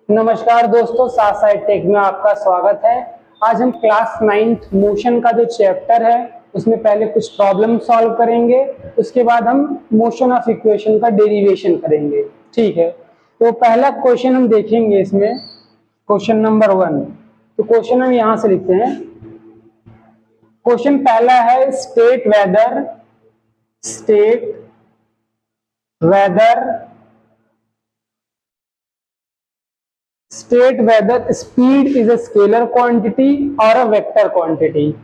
नमस्कार दोस्तों, side take में आपका स्वागत है। आज हम क्लास 9th मोशन का जो चैप्टर है उसमें पहले कुछ प्रॉब्लम सॉल्व करेंगे, उसके बाद हम मोशन ऑफ इक्वेशन का डेरिवेशन करेंगे। ठीक है, तो पहला क्वेश्चन हम देखेंगे इसमें, क्वेश्चन नंबर 1। तो क्वेश्चन हम यहां से लिखते हैं। क्वेश्चन पहला है state whether speed is a scalar quantity or a vector quantity.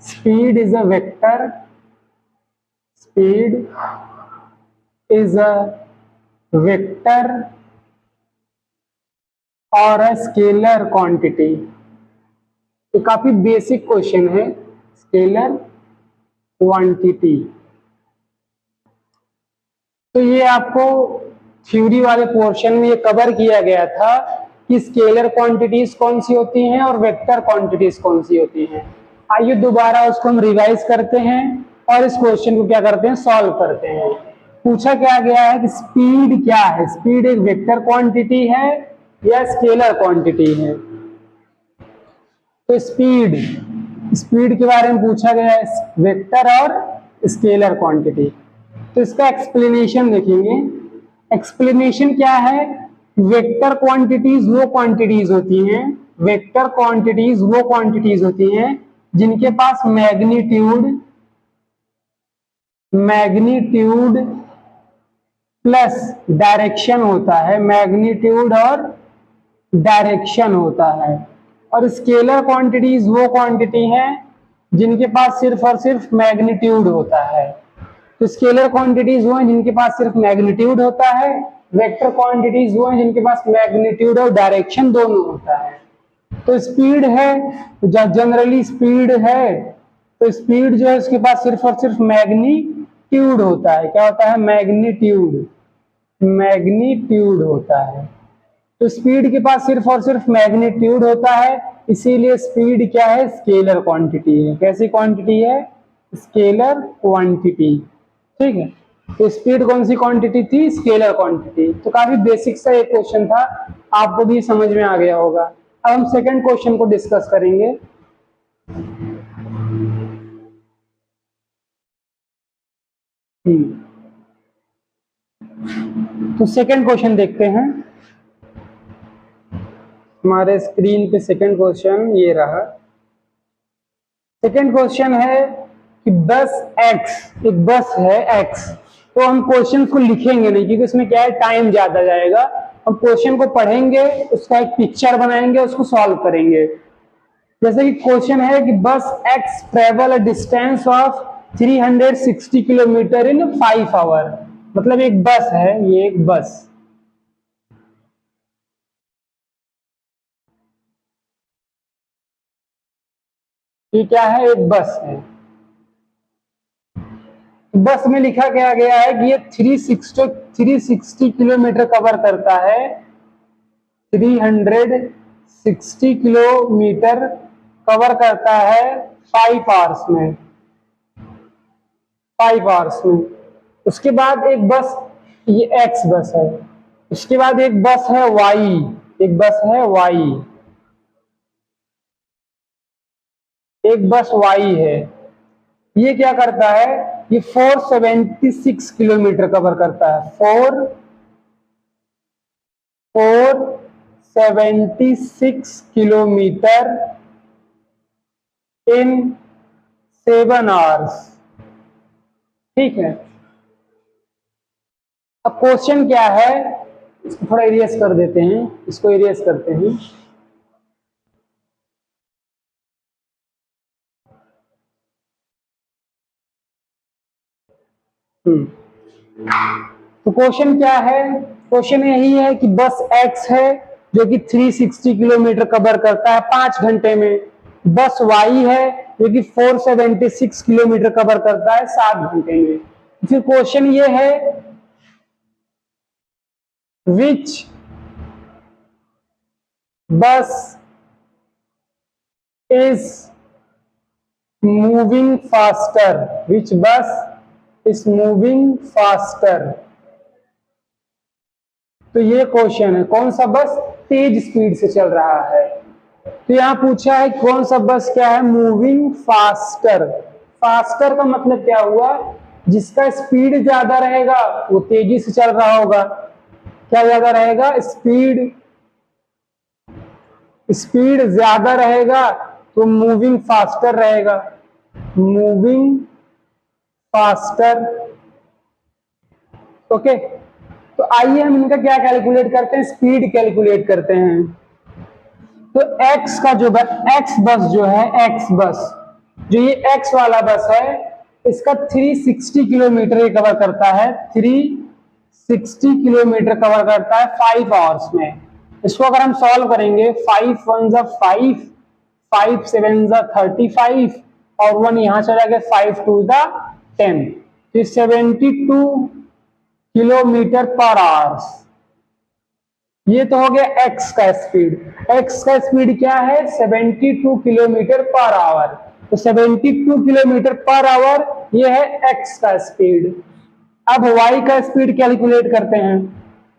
Speed is a vector or a scalar quantity. तो काफी बेसिक क्वेश्चन है। स्केलर क्वांटिटी, तो ये आपको थ्योरी वाले पोर्शन में ये कवर किया गया था कि स्केलर क्वांटिटीज कौन सी होती हैं और वेक्टर क्वांटिटीज कौन सी होती हैं। आइए दोबारा उसको हम रिवाइज करते हैं और इस क्वेश्चन को क्या करते हैं, सॉल्व करते हैं। पूछा क्या गया है कि स्पीड क्या है, स्पीड एक वेक्टर क्वांटिटी है या स्केलर क्वांटिटी है। तो स्पीड के बारे में पूछा गया है, वेक्टर और स्केलर क्वांटिटी। तो इसका एक्सप्लेनेशन देखेंगे। एक्सप्लेनेशन क्या है, वेक्टर क्वांटिटीज वो क्वांटिटीज होती हैं जिनके पास मैग्नीट्यूड प्लस डायरेक्शन होता है, मैग्नीट्यूड और डायरेक्शन होता है। और स्केलर क्वांटिटीज वो क्वांटिटी हैं जिनके पास सिर्फ और सिर्फ मैग्नीट्यूड होता है। तो स्केलर क्वांटिटीज वो हैं जिनके पास सिर्फ मैग्नीट्यूड होता है, वेक्टर क्वांटिटीज वो हैं जिनके पास मैग्नीट्यूड और डायरेक्शन दोनों होता है। तो स्पीड है, जनरली स्पीड है, तो स्पीड जो है उसके पास सिर्फ और सिर्फ मैग्नीट्यूड होता है। क्या होता है, मैग्नीट्यूड होता है। तो स्पीड के पास सिर्फ और सिर्फ मैग्नीट्यूड होता है, इसीलिए स्पीड क्या है, स्केलर क्वांटिटी है। कैसी क्वांटिटी है, स्केलर क्वांटिटी। ठीक है, तो स्पीड कौन सी क्वांटिटी थी, स्केलर क्वांटिटी। तो काफी बेसिक सा एक क्वेश्चन था, आपको भी समझ में आ गया होगा। अब हम सेकंड क्वेश्चन को डिस्कस करेंगे। तो सेकंड क्वेश्चन देखते हैं। हमारे स्क्रीन पे सेकंड क्वेश्चन ये रहा। सेकंड क्वेश्चन है कि बस x, एक बस है x, तो हम क्वेश्चन को लिखेंगे नहीं क्योंकि उसमें क्या है, टाइम ज्यादा जाएगा। हम क्वेश्चन को पढ़ेंगे, उसका एक पिक्चर बनाएंगे, उसको सॉल्व करेंगे। जैसे कि क्वेश्चन है कि bus x travel a distance of 360 kilometre in 5 hour. मतलब एक बस है, ये एक बस, ये क्या है, एक बस है। बस में लिखा क्या गया है कि ये 360 किलोमीटर कवर करता है, 360 किलोमीटर कवर करता है 5 आवर्स में। उसके बाद एक बस, ये एक्स बस है। उसके बाद एक बस है वाई, एक बस वाई है। ये क्या करता है, ये 476 किलोमीटर कवर करता है, 476 किलोमीटर इन 7 आवर्स। ठीक है, अब क्वेश्चन क्या है, इसको थोड़ा इरेज कर देते हैं, इसको इरेज करते हैं। तो क्वेश्चन क्या है, क्वेश्चन यही है कि बस x है जो कि 360 किलोमीटर कवर करता है 5 घंटे में। बस y है जो कि 476 किलोमीटर कवर करता है 7 घंटे में। फिर क्वेश्चन ये है, विच बस इज मूविंग फास्टर, तो ये क्वेश्चन है, कौन सा बस तेज स्पीड से चल रहा है। तो यहाँ पूछा है कौन सा बस क्या है, मूविंग फास्टर। फास्टर का मतलब क्या हुआ, जिसका स्पीड ज्यादा रहेगा वो तेजी से चल रहा होगा। क्या ज्यादा रहेगा, स्पीड ज्यादा रहेगा तो मूविंग फास्टर रहेगा, मूविंग फास्टर। ओके, तो आइए हम इनका क्या कैलकुलेट करते हैं, स्पीड कैलकुलेट करते हैं। तो एक्स का जो एक्स बस जो है, एक्स बस जो ये एक्स वाला बस है, इसका 360 किलोमीटर कवर करता है, 360 किलोमीटर कवर करता है 5 आवर्स में। इसको अगर हम सॉल्व करेंगे, 5 1 जा 5, 5 7 जा 35 और 1 यहां चला गया, 5 2 जा 10, तो 72 किलोमीटर पर आवर्स। ये तो हो गया एक्स का स्पीड। एक्स का स्पीड क्या है, 72 किलोमीटर पर आवर। तो 72 किलोमीटर पर आवर ये है एक्स का स्पीड। अब वाई का स्पीड कैलकुलेट करते हैं।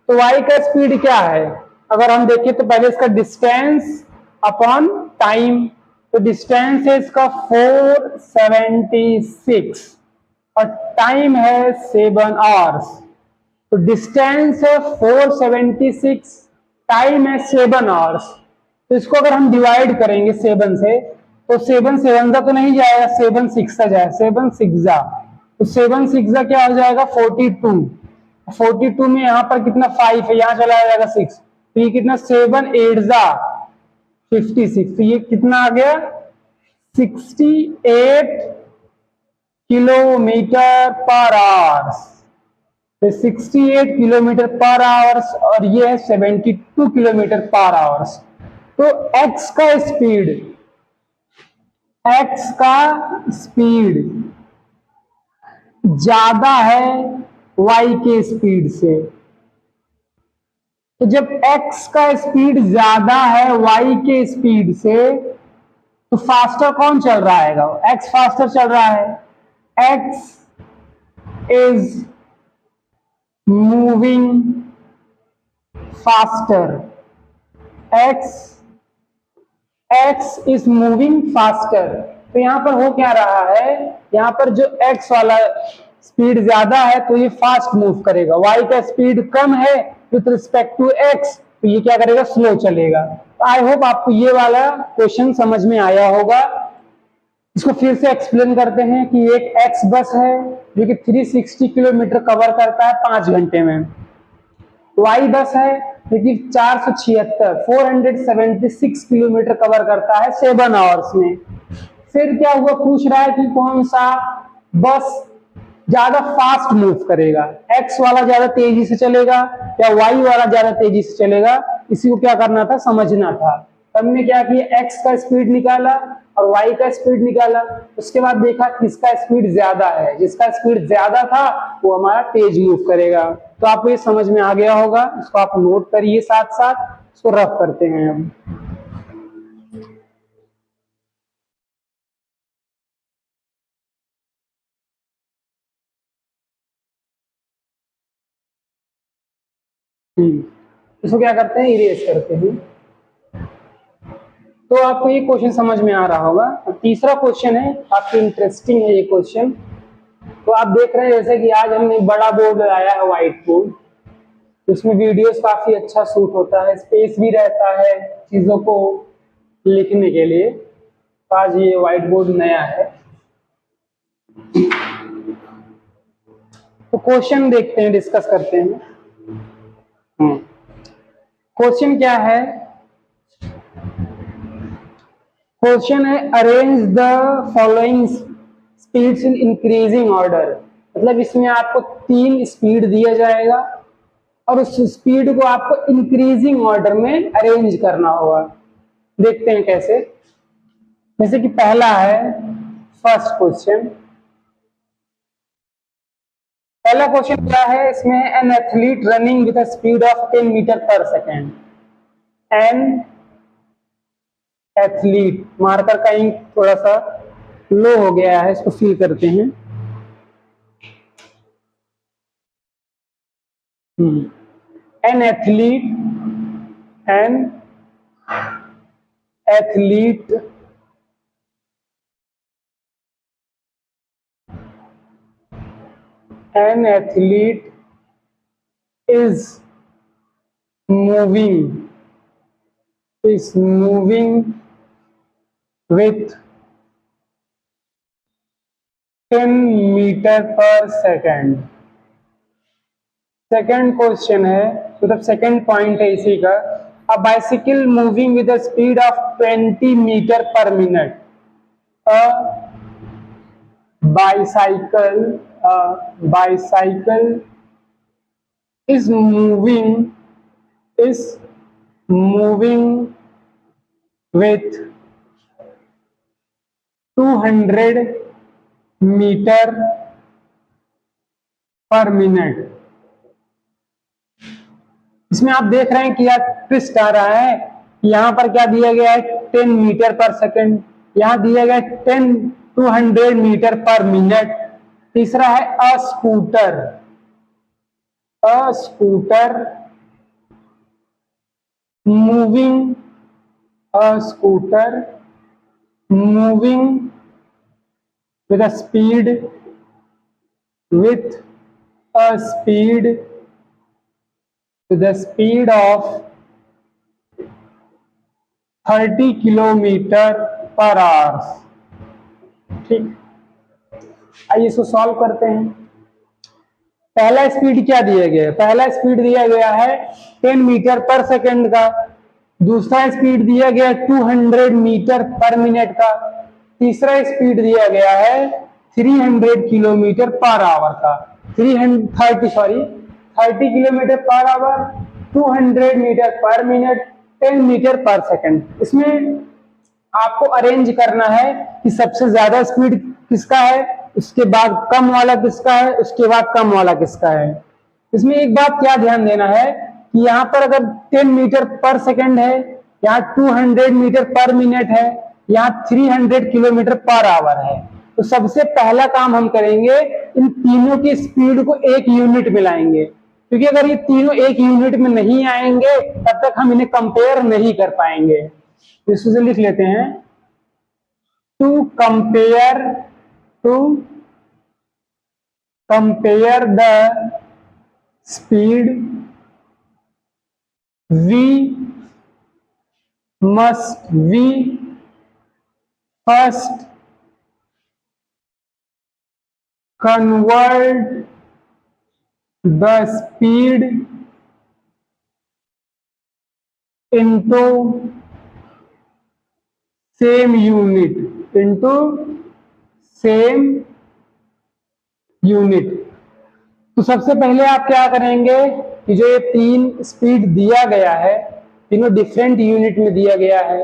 तो वाई का स्पीड क्या है, अगर हम देखें तो पहले इसका डिस्टेंस अपॉन टाइम। तो डिस्टेंस है इसका 476 और टाइम है 7 आवर्स। तो डिस्टेंस है 476, टाइम है 7 आवर्स। तो इसको अगर हम डिवाइड करेंगे 7 से, तो 7 7 जा तो नहीं जाएगा, 7 6 जा जाए, 7 6 जा, तो 7 6 जा क्या हो जाएगा 42। 42 में यहाँ पर कितना 5 है, यहाँ चला जाएगा 6, तो ये कितना 7 8 जा 56, तो ये कितना आ गया 68 किलोमीटर पर आवर्स। 68 किलोमीटर पर आवर्स और ये है 72 किलोमीटर पर आवर्स। तो एक्स का स्पीड ज्यादा है वाई के स्पीड से। तो जब एक्स का स्पीड ज्यादा है वाई के स्पीड से, तो फास्टर कौन चल रहा है, एक्स फास्टर चल रहा है। X is moving faster, x is moving faster. तो यहां पर हो क्या रहा है, यहां पर जो एक्स वाला स्पीड ज्यादा है तो ये फास्ट मूव करेगा, वाई का स्पीड कम है विथ रिस्पेक्ट टू एक्स, तो ये क्या करेगा, स्लो चलेगा। तो आई होप आपको ये वाला क्वेश्चन समझ में आया होगा। इसको फिर से एक्सप्लेन करते हैं कि एक एक्स बस है जो कि 360 किलोमीटर कवर करता है 5 घंटे में। वाई बस है जो कि 476 किलोमीटर कवर करता है 7 आवर्स में। फिर क्या हुआ, पूछ रहा है कि कौन सा बस ज्यादा फास्ट मूव करेगा, एक्स वाला ज्यादा तेजी से चलेगा या वाई वाला ज्यादा तेजी से चलेगा। इसी को क्या करना था, समझना था। हमने क्या किया, एक्स का स्पीड निकाला और वाई का स्पीड निकाला, उसके बाद देखा किसका स्पीड ज्यादा है, जिसका स्पीड ज्यादा था वो हमारा तेज मूव करेगा। तो आपको ये समझ में आ गया होगा, इसको आप नोट करिए, साथ साथ इसको रफ करते हैं हम। इसको क्या करते हैं, इरेज करते हैं। तो आपको ये क्वेश्चन समझ में आ रहा होगा। और तीसरा क्वेश्चन है, काफी इंटरेस्टिंग है ये क्वेश्चन। तो आप देख रहे हैं जैसे कि आज हमने बड़ा बोर्ड लाया है, व्हाइट बोर्ड, उसमें वीडियोस काफी अच्छा शूट होता है, स्पेस भी रहता है चीजों को लिखने के लिए। तो आज ये व्हाइट बोर्ड नया है। तो क्वेश्चन देखते हैं, डिस्कस करते हैं। क्वेश्चन क्या है, क्वेश्चन है arrange the following speeds in increasing order. मतलब इसमें आपको 3 स्पीड दिया जाएगा और उस स्पीड को आपको इंक्रीजिंग ऑर्डर में अरेंज करना होगा। देखते हैं कैसे। जैसे कि पहला है फर्स्ट क्वेश्चन। पहला क्वेश्चन क्या है, इसमें an athlete running with a speed of 10 metre per second. An athlete, marker का इंक थोड़ा सा लो हो गया है, इसको फिल करते हैं। An athlete an athlete is moving with 10 metre per second. Second question है, मतलब सेकेंड पॉइंट है इसी का। A bicycle moving with the speed of 20 metre per minute. Bicycle is moving with 200 metre per minute. इसमें आप देख रहे हैं कि यार ट्विस्ट आ रहा है। यहां पर क्या दिया गया है, 10 मीटर पर सेकेंड, यहां दिया गया है 200 मीटर पर मिनट। तीसरा है a scooter moving with a speed of 30 kilometre per hour. ठीक, आइए इसको सॉल्व करते हैं। पहला स्पीड क्या दिया गया है, पहला स्पीड दिया गया है 10 मीटर पर सेकंड का। दूसरा स्पीड दिया गया है 200 मीटर पर मिनट का। तीसरा स्पीड दिया गया है 300 किलोमीटर पर आवर का। 30 kilometre per hour, 200 metre per minute, 10 metre per second. इसमें आपको अरेंज करना है कि सबसे ज्यादा स्पीड किसका है, उसके बाद कम वाला किसका है, उसके बाद कम वाला किसका है। इसमें एक बात क्या ध्यान देना है कि यहाँ पर अगर 10 मीटर पर सेकंड है, यहाँ 200 मीटर पर मिनट है, यहाँ 300 किलोमीटर पर आवर है, तो सबसे पहला काम हम करेंगे, इन तीनों की स्पीड को एक यूनिट में लाएंगे। क्योंकि अगर ये तीनों एक यूनिट में नहीं आएंगे तब तक हम इन्हें कंपेयर नहीं कर पाएंगे। इसको लिख लेते हैं, to compare the speed we first convert the speed into same unit। तो सबसे पहले आप क्या करेंगे कि जो ये तीन स्पीड दिया गया है, तीनों डिफरेंट यूनिट में दिया गया है।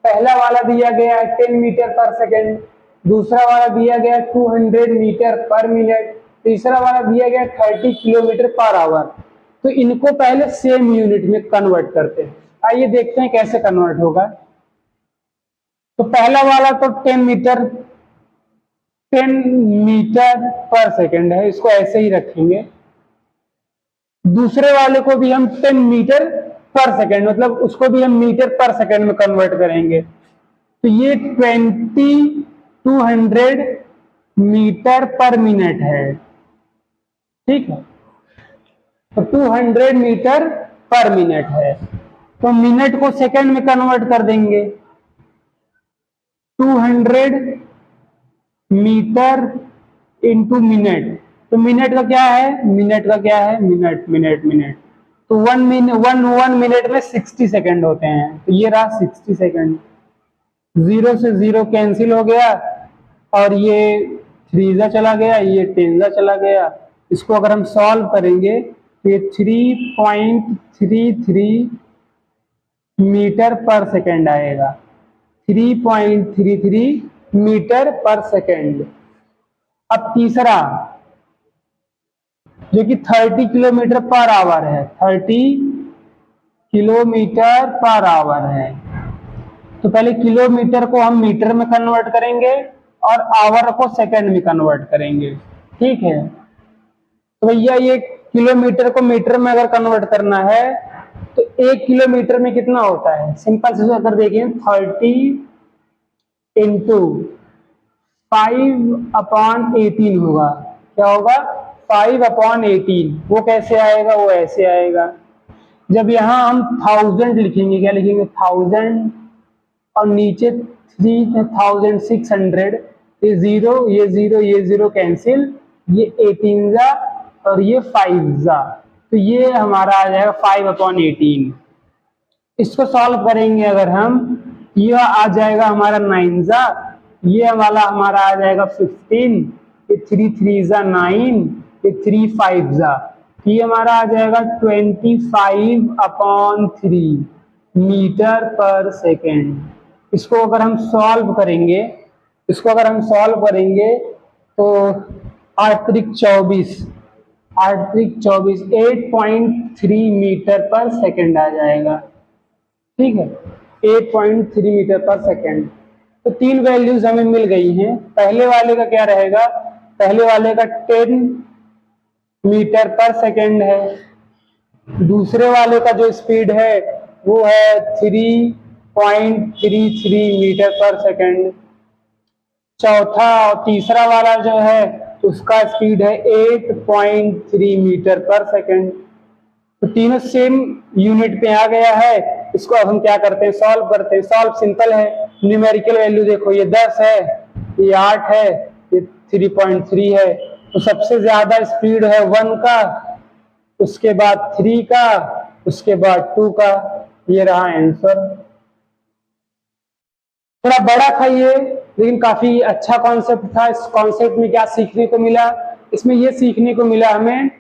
पहला वाला दिया गया है 10 मीटर पर सेकेंड, दूसरा वाला दिया गया 200 मीटर पर मिनट, तीसरा वाला दिया गया 30 किलोमीटर पर आवर। तो इनको पहले सेम यूनिट में कन्वर्ट करते हैं। आइए देखते हैं कैसे कन्वर्ट होगा। तो पहला वाला तो 10 मीटर पर सेकेंड है, इसको ऐसे ही रखेंगे। दूसरे वाले को भी हम 10 मीटर पर सेकेंड, मतलब उसको भी हम मीटर पर सेकेंड में कन्वर्ट करेंगे। तो ये 200 मीटर पर मिनट है। ठीक है, तो 200 मीटर पर मिनट है, तो मिनट को सेकेंड में कन्वर्ट कर देंगे। 200 मीटर इंटू मिनट, तो मिनट का क्या है, मिनट तो 1 मिनट में 60 सेकंड होते हैं। तो ये रहा 60 सेकंड। 0 से 0 कैंसिल हो गया और ये 3 जा चला गया, ये 10 जा चला गया। इसको अगर हम सॉल्व करेंगे तो ये 3.33 मीटर पर सेकंड आएगा। 3.33 मीटर पर सेकंड। अब तीसरा जो कि 30 किलोमीटर पर आवर है, 30 किलोमीटर पर आवर है। तो पहले किलोमीटर को हम मीटर में कन्वर्ट करेंगे और आवर को सेकंड में कन्वर्ट करेंगे। ठीक है, तो भैया ये किलोमीटर को मीटर में अगर कन्वर्ट करना है तो 1 किलोमीटर में कितना होता है? सिंपल से अगर देखें 30 इंटू 5/18 होगा। क्या होगा? 5/18। वो कैसे आएगा? वो ऐसे आएगा। जब यहाँ हम 1000 लिखेंगे, क्या लिखेंगे? 1000 और नीचे 3600, ये जीरो ये जीरो ये जीरो कैंसिल, ये 18 जा और ये 5 जा, तो ये हमारा आ जाएगा 5/18। इसको सॉल्व करेंगे अगर हम, यह आ जाएगा हमारा 9 जा, ये हमारा आ जाएगा 15, ये 3 3 जा 9, ये 3 5 जा, ये हमारा आ जाएगा 25/3 मीटर पर सेकेंड। इसको अगर हम सॉल्व करेंगे, तो 8 त्रिक 24, 8.3 मीटर पर सेकेंड आ जाएगा। ठीक है, 8.3 मीटर पर सेकेंड। तो 3 वैल्यूज हमें मिल गई हैं। पहले वाले का क्या रहेगा? पहले वाले का 10 मीटर पर सेकेंड है। दूसरे वाले का जो स्पीड है वो है 3.33 मीटर पर सेकेंड। चौथा और तीसरा वाला जो है उसका स्पीड है 8.3 मीटर पर सेकेंड। तो तीनों सेम यूनिट पे आ गया है। इसको अब हम क्या करते हैं? सॉल्व करते हैं। सॉल्व सिंपल है। न्यूमेरिकल वैल्यू देखो, ये 10 है, ये 8 है, ये 3.3 है। तो सबसे ज्यादा स्पीड है 1 का, उसके बाद 3 का, उसके बाद 2 का। ये रहा आंसर। थोड़ा बड़ा था ये, लेकिन काफी अच्छा कॉन्सेप्ट था। इस कॉन्सेप्ट में क्या सीखने को मिला? इसमें ये सीखने को मिला हमें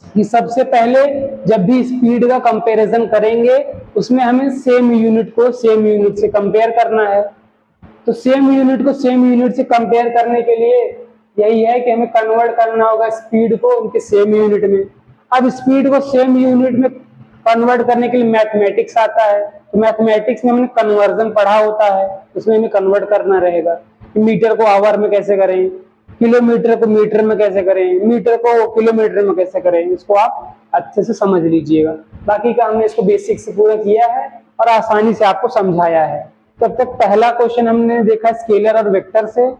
कि सबसे पहले जब भी स्पीड का कंपैरिजन करेंगे उसमें हमें सेम यूनिट को सेम यूनिट से कंपेयर करना है। तो सेम यूनिट को सेम यूनिट से कंपेयर करने के लिए यही है कि हमें कन्वर्ट करना होगा स्पीड को उनके सेम यूनिट में। अब स्पीड को सेम यूनिट में कन्वर्ट करने के लिए मैथमेटिक्स आता है। तो मैथमेटिक्स में हमने कन्वर्जन पढ़ा होता है, उसमें हमें कन्वर्ट करना रहेगा। मीटर को आवर में कैसे करें, किलोमीटर को मीटर में कैसे करें, मीटर को किलोमीटर में कैसे करें, इसको आप अच्छे से समझ लीजिएगा। बाकी का हमने इसको बेसिक से पूरा किया है और आसानी से आपको समझाया है। तब तक पहला क्वेश्चन हमने देखा स्केलर और वेक्टर से।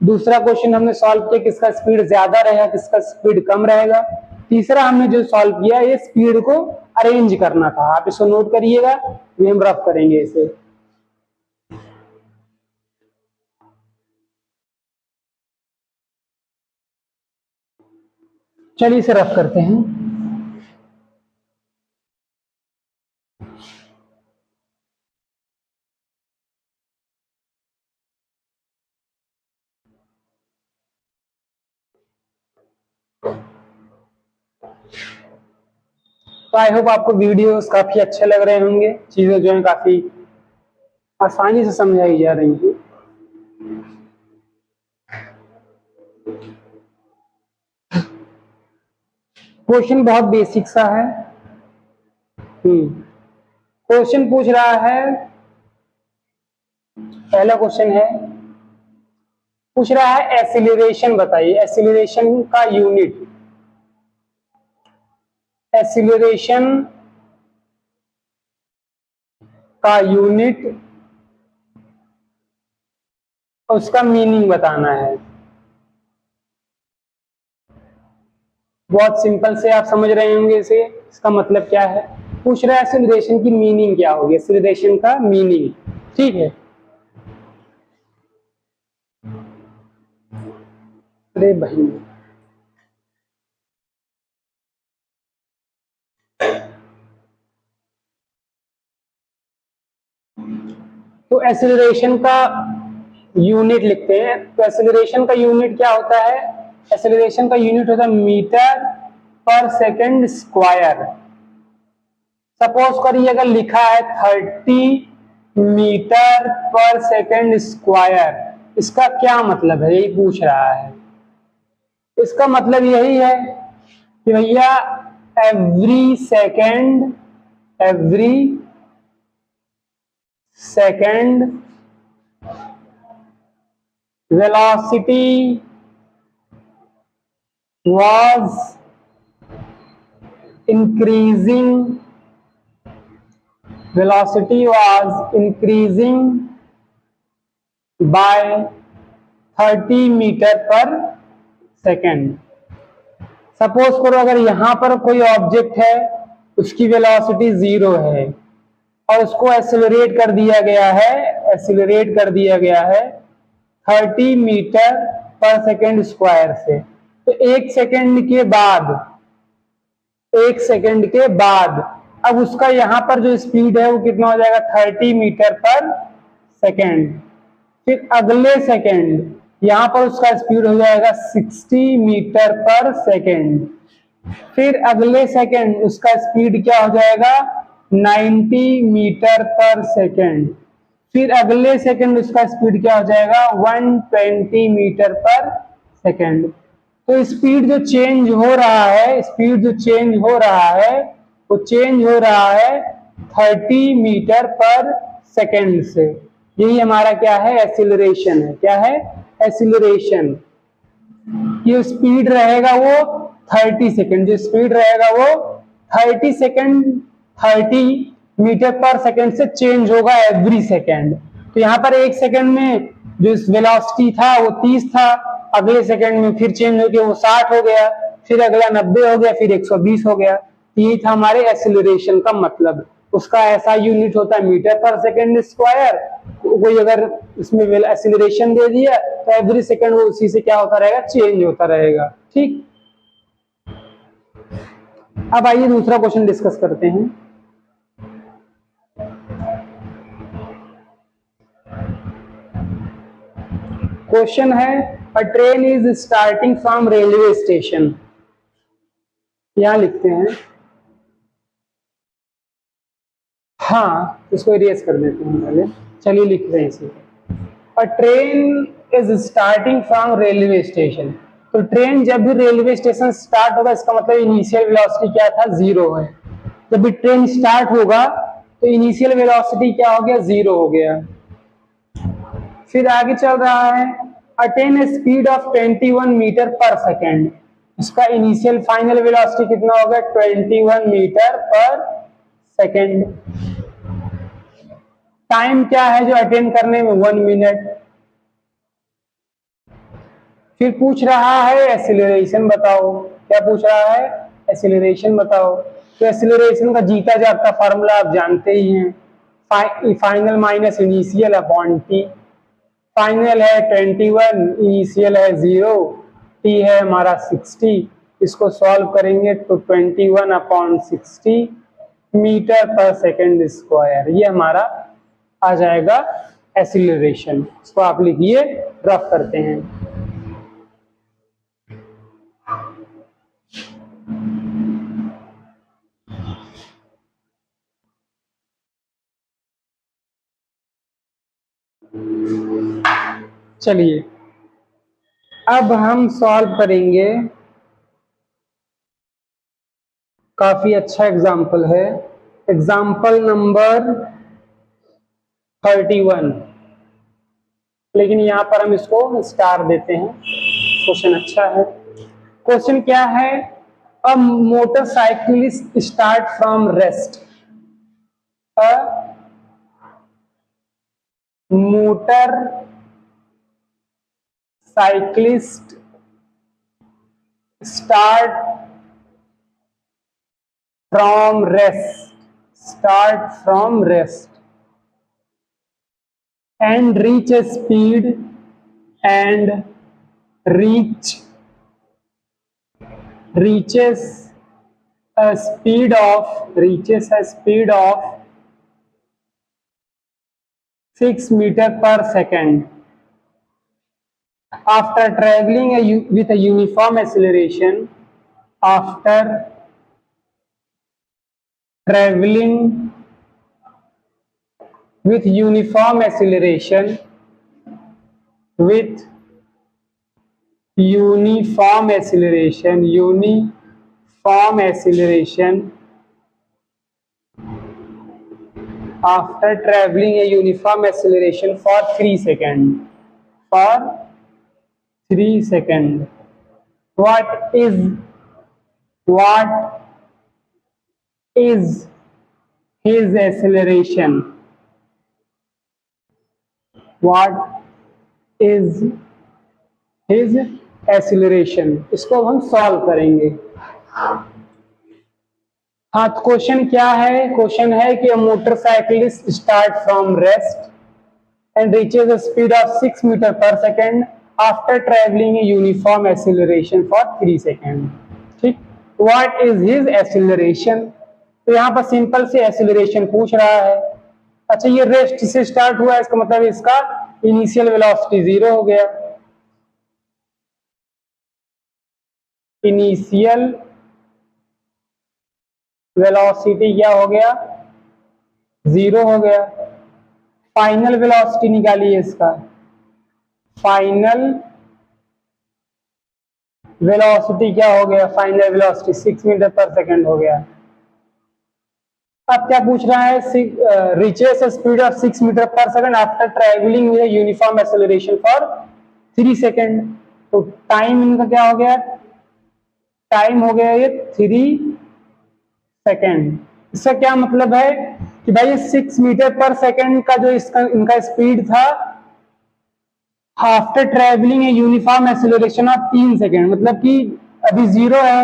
दूसरा क्वेश्चन हमने सॉल्व किया किसका स्पीड ज्यादा रहेगा, किसका स्पीड कम रहेगा। तीसरा हमने जो सॉल्व किया ये स्पीड को अरेंज करना था। आप इसको नोट करिएगा, हम रफ करेंगे इसे। चलिए इसे रफ करते हैं। तो आई होप आपको वीडियोस काफी अच्छे लग रहे होंगे। चीजें जो है काफी आसानी से समझाई जा रही हैं। क्वेश्चन बहुत बेसिक सा है। क्वेश्चन पूछ रहा है, पहला क्वेश्चन है, पूछ रहा है एक्सीलरेशन बताइए। एक्सीलरेशन का यूनिट, एक्सीलरेशन का यूनिट, उसका मीनिंग बताना है। बहुत सिंपल से आप समझ रहे होंगे इसे, इसका मतलब क्या है। पूछ रहा है एक्सीलरेशन की मीनिंग क्या होगी, एक्सीलरेशन का मीनिंग। ठीक है, अरे भाई तो एक्सीलरेशन का यूनिट लिखते हैं। तो एक्सीलरेशन का यूनिट क्या होता है? एक्सीलरेशन का यूनिट होता है metre per second square. Suppose करिए अगर लिखा है 30 मीटर पर सेकंड स्क्वायर, इसका क्या मतलब है, यही पूछ रहा है। इसका मतलब यही है कि भैया every second velocity was increasing velocity was increasing by 30 metre per second. Suppose करो अगर यहां पर कोई ऑब्जेक्ट है, उसकी वेलोसिटी 0 है और उसको एक्सेलरेट कर दिया गया है 30 मीटर पर सेकेंड स्क्वायर से। तो एक सेकेंड के बाद अब उसका यहां पर जो स्पीड है वो कितना हो जाएगा 30 मीटर पर सेकेंड। फिर अगले सेकेंड यहां पर उसका स्पीड हो जाएगा 60 मीटर पर सेकेंड। फिर अगले सेकेंड उसका स्पीड क्या हो जाएगा 90 मीटर पर सेकेंड। फिर अगले सेकेंड उसका स्पीड क्या हो जाएगा 120 मीटर पर सेकेंड। तो स्पीड जो चेंज हो रहा है वो चेंज हो रहा है 30 मीटर पर सेकेंड से। यही हमारा क्या है एक्सीलरेशन है। क्या है एक्सीलरेशन। ये स्पीड रहेगा वो 30 सेकेंड, जो स्पीड रहेगा वो 30 मीटर पर सेकेंड से चेंज होगा एवरी सेकेंड। तो यहाँ पर एक सेकेंड में जो वेलोसिटी था वो 30 था, अगले सेकेंड में फिर चेंज हो गया वो 60 हो गया, फिर अगला 90 हो गया, फिर 120 हो गया। ये था हमारे एक्सीलरेशन का मतलब। उसका ऐसा यूनिट होता है मीटर पर सेकेंड स्क्वायर। कोई अगर इसमें एक्सीलरेशन दे दिया तो एवरी सेकेंड वो उसी से क्या होता रहेगा चेंज होता रहेगा। ठीक, अब आइए दूसरा क्वेश्चन डिस्कस करते हैं। क्वेश्चन है अ train is starting from railway station. यहां लिखते हैं, हाँ इसको इरेज कर देते हैं पहले। चलिए लिख रहे हैं इसे। अ train is starting from railway station. तो ट्रेन जब भी रेलवे स्टेशन स्टार्ट होगा इसका मतलब इनिशियल वेलोसिटी क्या था 0 है। जब भी ट्रेन स्टार्ट होगा तो इनिशियल वेलोसिटी क्या हो गया 0 हो गया। फिर आगे चल रहा है attain speed of 21 metre per second. इसका इनिशियल फाइनल वेलोसिटी कितना होगा 21 मीटर पर सेकेंड। टाइम क्या है जो अटेन करने में 1 मिनट। फिर पूछ रहा है एक्सीलरेशन बताओ। क्या पूछ रहा है एक्सीलरेशन बताओ। तो एक्सीलरेशन का जीता जागता फार्मूला आप जानते ही हैं, final minus initial upon T. Final है 21, इनिशियल है 0, टी है हमारा 60। इसको सॉल्व करेंगे तो 21 upon 60 metre per second square, ये हमारा आ जाएगा एक्सीलरेशन। इसको आप लिखिए, रफ करते हैं। चलिए अब हम सॉल्व करेंगे, काफी अच्छा एग्जाम्पल है, एग्जाम्पल नंबर 31। लेकिन यहां पर हम इसको स्टार देते हैं, क्वेश्चन अच्छा है। क्वेश्चन क्या है, a motorcyclist start from rest. A motor cyclist start from rest and reach a speed reaches a speed of 6 meter per second after traveling with a uniform acceleration with uniform acceleration after traveling a uniform acceleration for 3 seconds. What is his acceleration? What is his acceleration? इसको हम solve करेंगे। हाँ, तो question क्या है? Question है कि motorcyclist start from rest and reaches a speed of 6 meter per second after traveling a uniform acceleration for 3 seconds. ठीक, what is his acceleration? तो यहाँ पर सिंपल से acceleration पूछ रहा है। अच्छा, ये रेस्ट से स्टार्ट हुआ है, इसका मतलब इसका इनिशियल वेलोसिटी 0 हो गया। इनिशियल वेलोसिटी क्या हो गया? 0 हो गया। फाइनल वेलोसिटी निकालिए इसका। फाइनल वेलोसिटी क्या हो गया? Final velocity 6 metre per second हो गया। अब क्या पूछ रहा है? Reaches speed of 6 metre per second after travelling with uniform acceleration for 3 second. तो टाइम इनका क्या हो गया? टाइम हो गया ये 3 सेकेंड। इसका क्या मतलब है कि भाई 6 मीटर पर सेकेंड का जो इनका स्पीड था after travelling a uniform acceleration of 3 second, मतलब कि अभी 0 है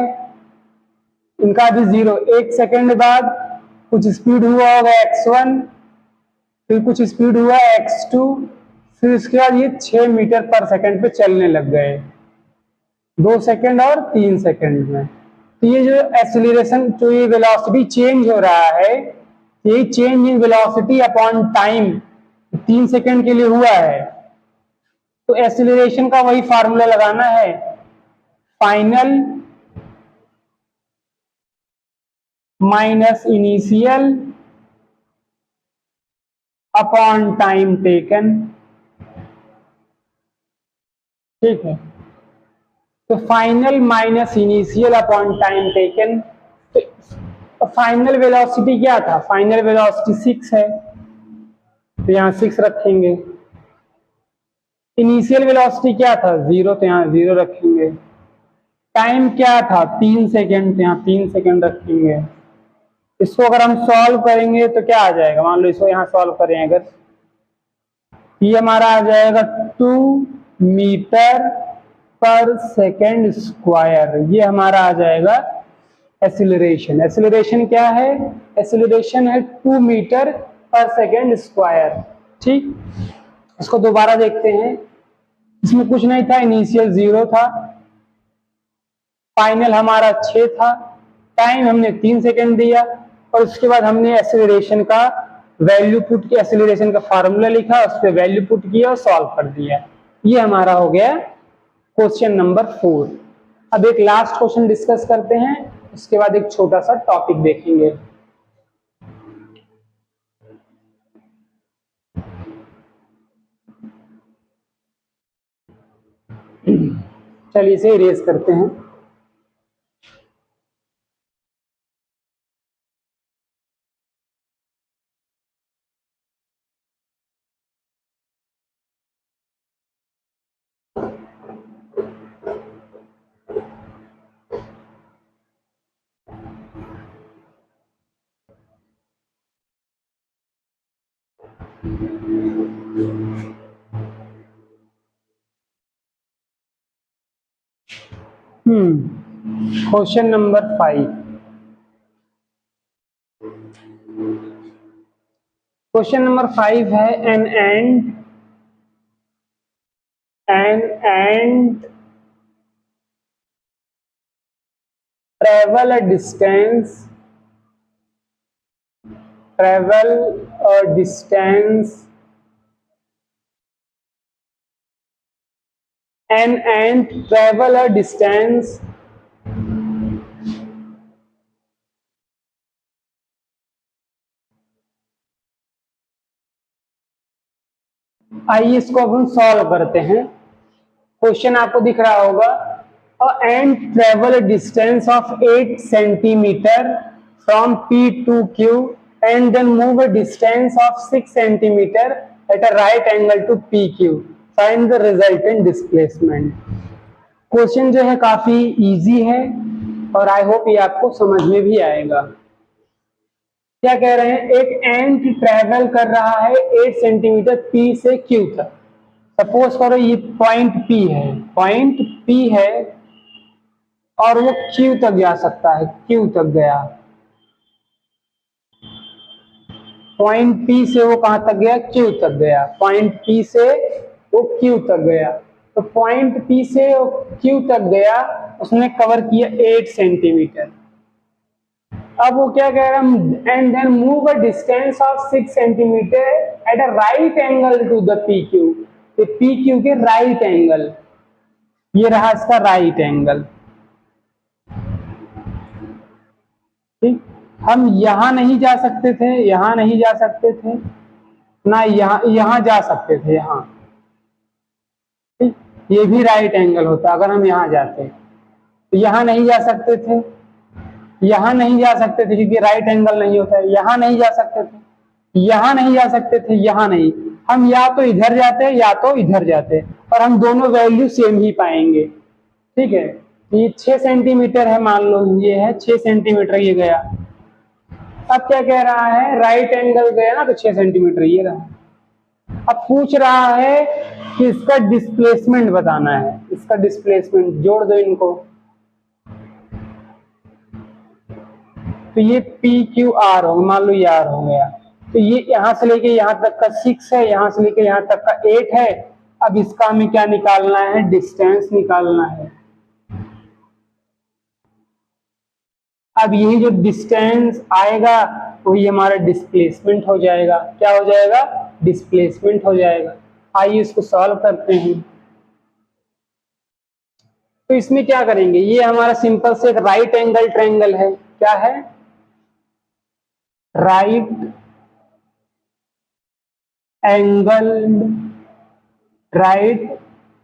इनका, अभी 0। 1 सेकेंड बाद कुछ स्पीड हुआ होगा x1, फिर कुछ स्पीड हुआ x2, फिर उसके बाद ये 6 मीटर पर सेकेंड पे चलने लग गए 2 सेकेंड और 3 सेकेंड में। तो ये जो एक्सेलरेशन, जो ये वेलोसिटी चेंज हो रहा है, ये change in velocity upon time 3 second के लिए हुआ है। तो एक्सेलरेशन का वही फार्मूला लगाना है, final minus initial upon time taken. ठीक है, तो final minus initial upon time taken. तो फाइनल वेलोसिटी क्या था? फाइनल वेलोसिटी 6 है, तो यहां 6 रखेंगे। इनिशियल वेलोसिटी क्या था? 0, तो यहां 0 रखेंगे। टाइम क्या था? 3 सेकेंड, तो यहां 3 सेकेंड रखेंगे। इसको अगर हम सॉल्व करेंगे तो क्या आ जाएगा? मान लो इसको यहां सॉल्व करें अगर, ये हमारा आ जाएगा 2 मीटर पर सेकेंड स्क्वायर। ये हमारा आ जाएगा एक्सीलरेशन। एक्सीलरेशन क्या है? एक्सीलरेशन है 2 मीटर पर सेकेंड स्क्वायर। ठीक, इसको दोबारा देखते हैं। इसमें कुछ नहीं था, इनिशियल 0 था, फाइनल हमारा 6 था, टाइम हमने 3 सेकेंड दिया, और उसके बाद हमने एक्सीलरेशन का वैल्यू पुट किया, एक्सीलरेशन का फार्मूला लिखा, उस पर वैल्यू पुट किया और सॉल्व कर दिया। ये हमारा हो गया क्वेश्चन नंबर 4। अब एक लास्ट क्वेश्चन डिस्कस करते हैं, उसके बाद एक छोटा सा टॉपिक देखेंगे। चलिए इसे इरेज करते हैं। Question number 5। क्वेश्चन नंबर 5 है an ant travel a distance an ant travel a distance आइए इसको अब हम सॉल्व करते हैं। क्वेश्चन आपको दिख रहा होगा, a ant travel distance of 8 centimetre from P to Q and then move a distance of 6 centimeter at a right angle to PQ. Find the resultant displacement. Question जो है काफी इजी है और आई होप ये आपको समझ में भी आएगा। क्या कह रहे हैं, एक एंट ट्रेवल कर रहा है 8 सेंटीमीटर पी से क्यू तक। सपोज करो ये पॉइंट पी है, पॉइंट पी है और वो क्यू तक जा सकता है, क्यू तक गया। पॉइंट पी से वो कहां तक गया, क्यू तक गया। पॉइंट पी से वो क्यू तक गया, तो पॉइंट पी से क्यू तक गया, उसने कवर किया 8 सेंटीमीटर। अब वो क्या कह रहा है, and then move a distance of 6 centimetre at a right angle to the P Q. P Q के राइट एंगल, ये रहा इसका राइट एंगल। ठीक, हम यहां नहीं जा सकते थे, यहां नहीं जा सकते थे ना, यहां जा सकते थे, यहां। ठीक, ये भी राइट एंगल होता अगर हम यहां जाते, तो यहां नहीं जा सकते थे, यहां नहीं जा सकते थे क्योंकि राइट एंगल नहीं होता है। यहां नहीं जा सकते थे, यहां नहीं जा सकते थे, यहां नहीं। हम या तो इधर जाते या तो इधर जाते, और हम दोनों वैल्यू सेम ही पाएंगे। ठीक है, ये 6 सेंटीमीटर है, मान लो ये है 6 सेंटीमीटर, ये गया। अब क्या कह रहा है, राइट एंगल गया ना, तो 6 सेंटीमीटर ये रहा। अब पूछ रहा है कि इसका डिस्प्लेसमेंट बताना है, इसका डिस्प्लेसमेंट जोड़ दो इनको। तो ये पी क्यू आर हो, मान लो ये आर हो गया। तो ये यहां से लेके यहां तक का 6 है, यहां से लेके यहां तक का 8 है। अब इसका हमें क्या निकालना है, डिस्टेंस निकालना है। अब यही जो डिस्टेंस आएगा वही हमारा डिस्प्लेसमेंट हो जाएगा। क्या हो जाएगा, डिस्प्लेसमेंट हो जाएगा। आइए इसको सॉल्व करते हैं। तो इसमें क्या करेंगे, ये हमारा सिंपल से एक राइट एंगल ट्रायंगल है। क्या है, right angle, right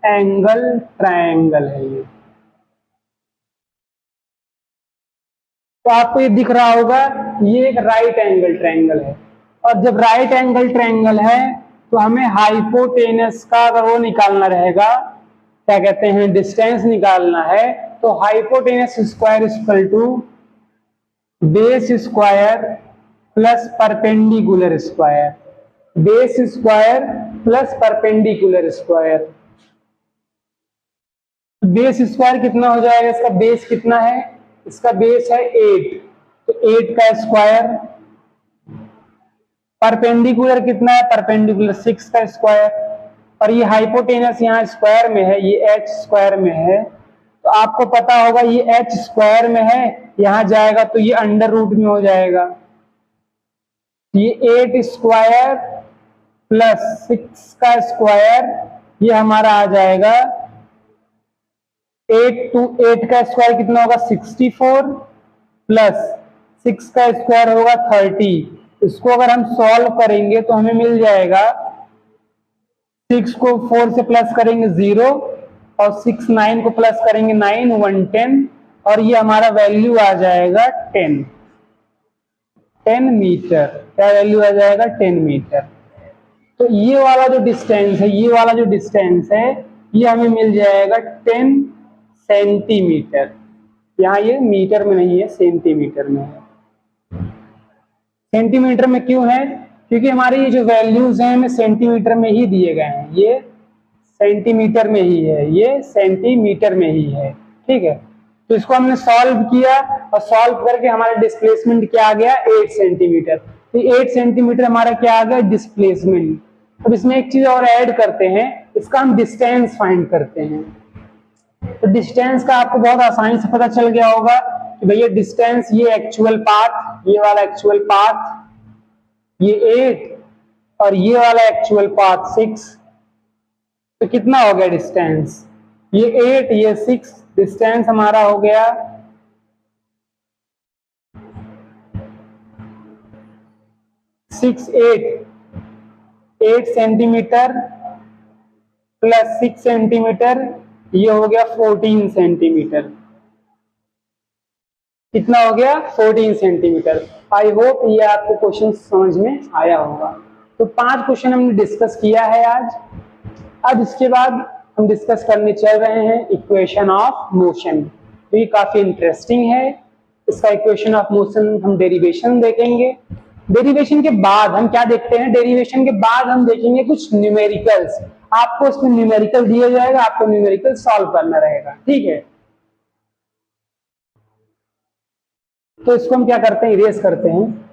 angle triangle है ये। तो आपको ये दिख रहा होगा, ये एक राइट एंगल ट्रायंगल है। और जब राइट एंगल ट्रायंगल है तो हमें हाइपोटेनस का अगर वो निकालना रहेगा, क्या कहते हैं, डिस्टेंस निकालना है, तो hypotenuse square equal to base square plus perpendicular square, base square plus perpendicular square. Base square कितना हो जाएगा, इसका बेस कितना है, इसका बेस है 8, तो 8 का स्क्वायर। परपेंडिकुलर कितना है, परपेंडिकुलर 6 का स्क्वायर। और ये हाइपोटेनस यहाँ स्क्वायर में है, ये h स्क्वायर में है, तो आपको पता होगा ये h स्क्वायर में है, यहां जाएगा तो ये अंडर रूट में हो जाएगा। ये 8 स्क्वायर प्लस 6 का स्क्वायर, ये हमारा आ जाएगा 8 का स्क्वायर कितना होगा, 64 प्लस 6 का स्क्वायर होगा 30। इसको अगर हम सॉल्व करेंगे तो हमें मिल जाएगा, 6 को 4 से प्लस करेंगे 0, और 6 9 को प्लस करेंगे 9 1 10, और ये हमारा वैल्यू आ जाएगा 10 मीटर। क्या वैल्यू आ जाएगा, 10 मीटर। तो ये वाला जो डिस्टेंस है, ये वाला जो डिस्टेंस है, ये हमें मिल जाएगा 10 सेंटीमीटर। यहाँ ये मीटर में नहीं है, सेंटीमीटर में है। सेंटीमीटर में क्यों है, क्योंकि हमारे ये जो वैल्यूज हैं हमें सेंटीमीटर में ही दिए गए हैं। ये सेंटीमीटर में ही है, ये सेंटीमीटर में ही है। ठीक है, तो इसको हमने सॉल्व किया, और सॉल्व करके हमारा डिस्प्लेसमेंट क्या आ गया, 8 सेंटीमीटर। तो 8 सेंटीमीटर हमारा क्या आ गया, डिस्प्लेसमेंट। अब इसमें एक चीज और ऐड करते हैं, इसका हम डिस्टेंस फाइंड करते हैं। तो डिस्टेंस का आपको बहुत आसानी से पता चल गया होगा कि भैया डिस्टेंस, ये एक्चुअल पाथ, ये वाला एक्चुअल पाथ, ये 8, और ये वाला एक्चुअल पाथ 6। तो कितना हो गया डिस्टेंस, ये 8 ये 6, डिस्टेंस हमारा हो गया 8 सेंटीमीटर प्लस 6 सेंटीमीटर, ये हो गया 14 सेंटीमीटर। कितना हो गया, 14 सेंटीमीटर। आई होप ये आपको क्वेश्चन समझ में आया होगा। तो 5 क्वेश्चन हमने डिस्कस किया है आज। अब इसके बाद हम डिस्कस करने चल रहे हैं इक्वेशन ऑफ मोशन। तो ये काफी इंटरेस्टिंग है। इसका इक्वेशन ऑफ मोशन हम डेरिवेशन देखेंगे, डेरिवेशन के बाद हम क्या देखते हैं, डेरिवेशन के बाद हम देखेंगे कुछ न्यूमेरिकल्स। आपको उसमें न्यूमेरिकल दिया जाएगा, आपको न्यूमेरिकल सॉल्व करना रहेगा, ठीक है। तो इसको हम क्या करते हैं, इरेज करते हैं।